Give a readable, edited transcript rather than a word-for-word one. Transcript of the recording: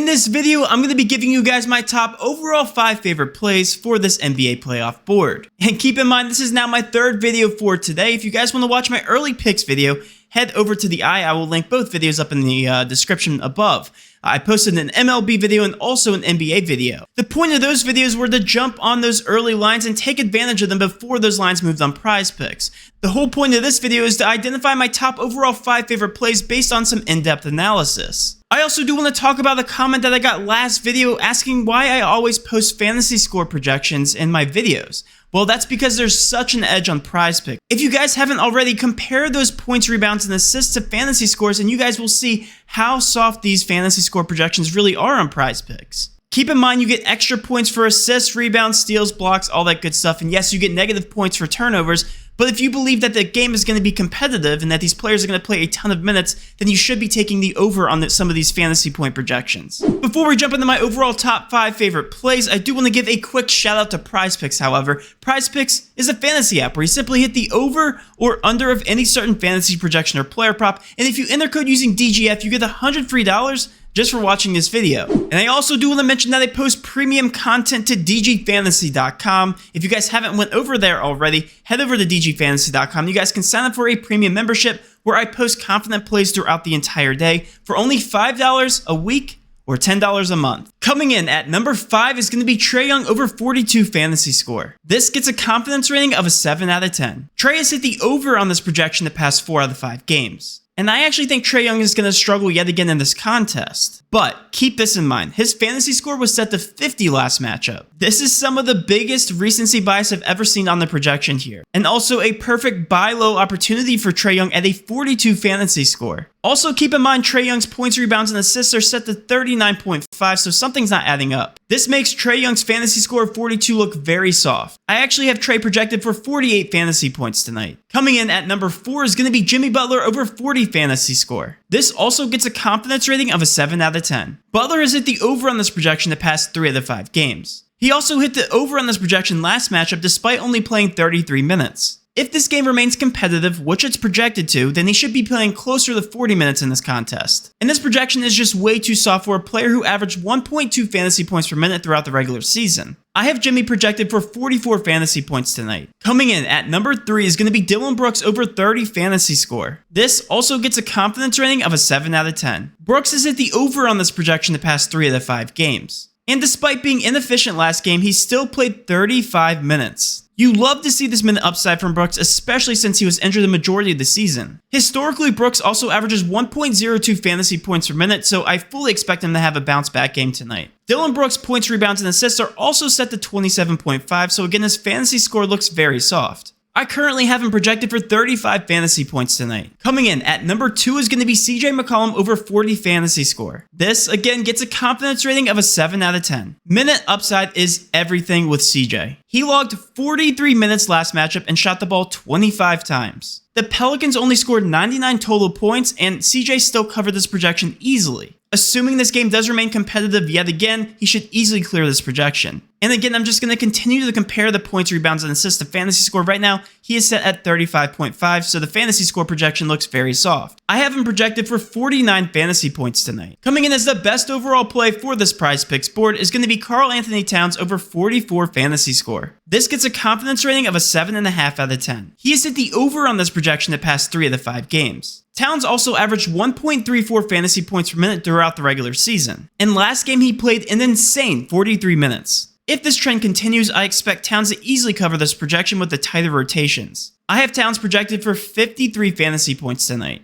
In this video, I'm going to be giving you guys my top overall 5 favorite plays for this NBA playoff board. And keep in mind, this is now my 3rd video for today. If you guys want to watch my early picks video, head over to the I will link both videos up in the description above. I posted an MLB video and also an NBA video. The point of those videos were to jump on those early lines and take advantage of them before those lines moved on Prizepicks. The whole point of this video is to identify my top overall 5 favorite plays based on some in-depth analysis. I also do want to talk about the comment that I got last video asking why I always post fantasy score projections in my videos. Well, that's because there's such an edge on Prizepicks. If you guys haven't already, compare those points, rebounds, and assists to fantasy scores, and you guys will see how soft these fantasy score projections really are on Prizepicks. Keep in mind, you get extra points for assists, rebounds, steals, blocks, all that good stuff, and yes, you get negative points for turnovers, but if you believe that the game is going to be competitive and that these players are going to play a ton of minutes, then you should be taking the over on some of these fantasy point projections. Before we jump into my overall top 5 favorite plays, I do want to give a quick shout out to Prizepicks, however. Prizepicks is a fantasy app where you simply hit the over or under of any certain fantasy projection or player prop, and if you enter code using DGF, you get $100 free just for watching this video. And I also do want to mention that I post premium content to dgfantasy.com. If you guys haven't went over there already, head over to dgfantasy.com. You guys can sign up for a premium membership where I post confident plays throughout the entire day for only $5 a week or $10 a month. Coming in at number 5 is going to be Trae Young over 42 fantasy score. This gets a confidence rating of a 7 out of 10. Trae has hit the over on this projection the past 4 out of 5 games. And I actually think Trae Young is going to struggle yet again in this contest. But keep this in mind, his fantasy score was set to 50 last matchup. This is some of the biggest recency bias I've ever seen on the projection here. And also a perfect buy low opportunity for Trae Young at a 42 fantasy score. Also keep in mind Trae Young's points, rebounds, and assists are set to 39.5, so something's not adding up. This makes Trae Young's fantasy score of 42 look very soft. I actually have Trae projected for 48 fantasy points tonight. Coming in at number 4 is going to be Jimmy Butler over 40 fantasy score. This also gets a confidence rating of a 7 out of 10. Butler has hit the over on this projection the past 3 of the 5 games. He also hit the over on this projection last matchup despite only playing 33 minutes. If this game remains competitive, which it's projected to, then he should be playing closer to 40 minutes in this contest. And this projection is just way too soft for a player who averaged 1.2 fantasy points per minute throughout the regular season. I have Jimmy projected for 44 fantasy points tonight. Coming in at number 3 is going to be Dillon Brooks over 30 fantasy score. This also gets a confidence rating of a 7 out of 10. Brooks has hit the over on this projection the past 3 of the 5 games. And despite being inefficient last game, he still played 35 minutes. You love to see this minute upside from Brooks, especially since he was injured the majority of the season. Historically, Brooks also averages 1.02 fantasy points per minute, so I fully expect him to have a bounce back game tonight. Dillon Brooks' points, rebounds, and assists are also set to 27.5, so again, his fantasy score looks very soft. I currently have him projected for 35 fantasy points tonight. Coming in at number 2 is going to be Mccollum over 40 fantasy score. This, again, gets a confidence rating of a 7 out of 10. Minute upside is everything with CJ. He logged 43 minutes last matchup and shot the ball 25 times. The Pelicans only scored 99 total points, and CJ still covered this projection easily. Assuming this game does remain competitive yet again, he should easily clear this projection. And again, I'm just going to continue to compare the points, rebounds, and assists to fantasy score. Right now, he is set at 35.5, so the fantasy score projection looks very soft. I have him projected for 49 fantasy points tonight. Coming in as the best overall play for this Prizepicks board is going to be Karl-Anthony Towns over 44 fantasy score. This gets a confidence rating of a 7.5 out of 10. He has hit the over on this projection the past 3 of the 5 games. Towns also averaged 1.34 fantasy points per minute throughout the regular season. And last game he played an insane 43 minutes. If this trend continues, I expect Towns to easily cover this projection with the tighter rotations. I have Towns projected for 53 fantasy points tonight.